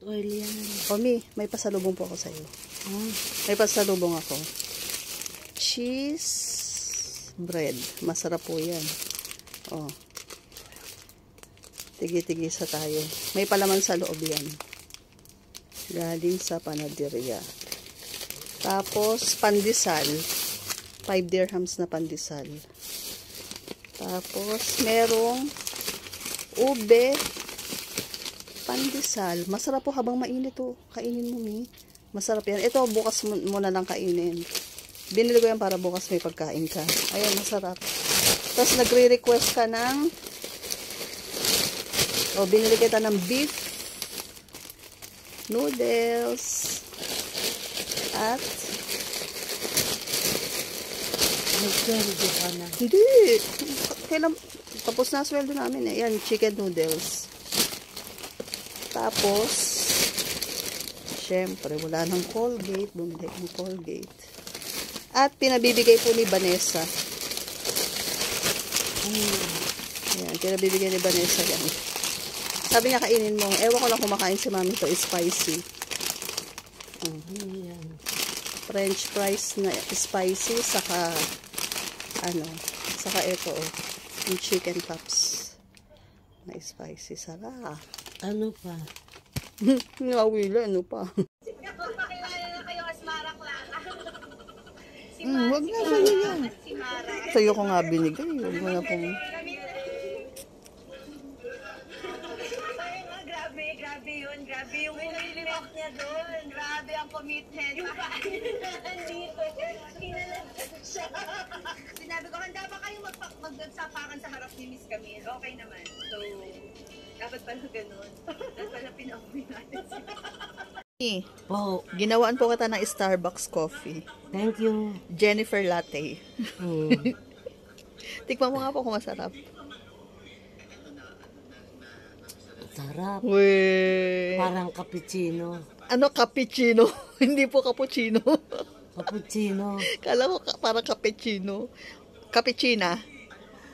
oil yan. Omi, may pasalubong po ako sa'yo. May pasalubong ako. Cheese bread. Masarap po yan. Oh. Tigi-tigisa tayo. May palaman sa loob yan. Galing sa panaderia. Tapos, pandesal. 5 dirhams na pandesal. Tapos, merong ube, pandesal. Masarap po habang mainit to. Kainin mo, Mi. Masarap yan. Ito, bukas mo na lang kainin. Binili ko yan para bukas may pagkain ka. Ayan, masarap. Tapos, nagre-request ka ng binili kita ng beef noodles at nagkwento ka na. Hindi. Kailan, tapos na sweldo namin eh. Yan, chicken noodles. Tapos, syempre, wala ng Colgate. Bumili ng Colgate. At pinabibigay po ni Vanessa. Yan, pinabibigay ni Vanessa yan. Sabi niya kainin mo. Ewan ko lang kumakain si mami to. Spicy. French fries na spicy. Saka, saka ito yung chicken cups. Na spicy. Sarap. Ano pa? Nawila, ano pa? Pakilala na kayo as Maraklaka. Wag na, sa'yo yan. Sa'yo ko nga binigay. Wag mo na pong... Grabe yun. Grabe yung commitment niya doon. Grabe ang commitment. Yung nandito. Kinalagot siya. Sinabi ko, handa ba kayong magsapakan sa harap ni Miss Camille? Okay naman. So, dapat pala ganun. Dapat pala pinauwi natin siya. Oh, ginawaan po kita ng Starbucks coffee. Thank you. Jennifer Latte. Tikman mo nga po kung masarap. Sarap. Weh. Parang cappuccino. Ano cappuccino? Hindi po cappuccino. Cappuccino. Kala mo parang cappuccino. Cappuccina.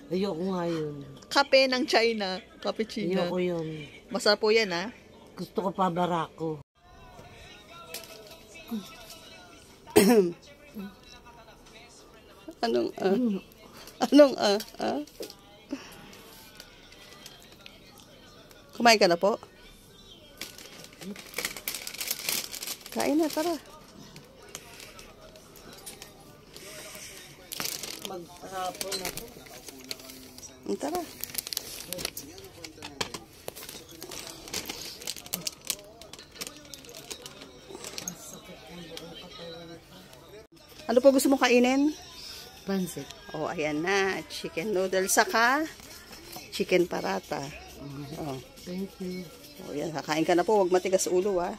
Ayoko nga yun. Kape ng China. Cappuccino. Ayoko yun. Masarap po yan, ha? Gusto ko pa barako. Anong Kumain ka na po? Kain na, tara. Maghapon ako. Tara. Ano po gusto mo kainin? Pansit. Oh, ayan na. Chicken noodles saka chicken parata. Oh. Thank you. Oh, yan. Kakain ka na po. Huwag matigas ulo, ha.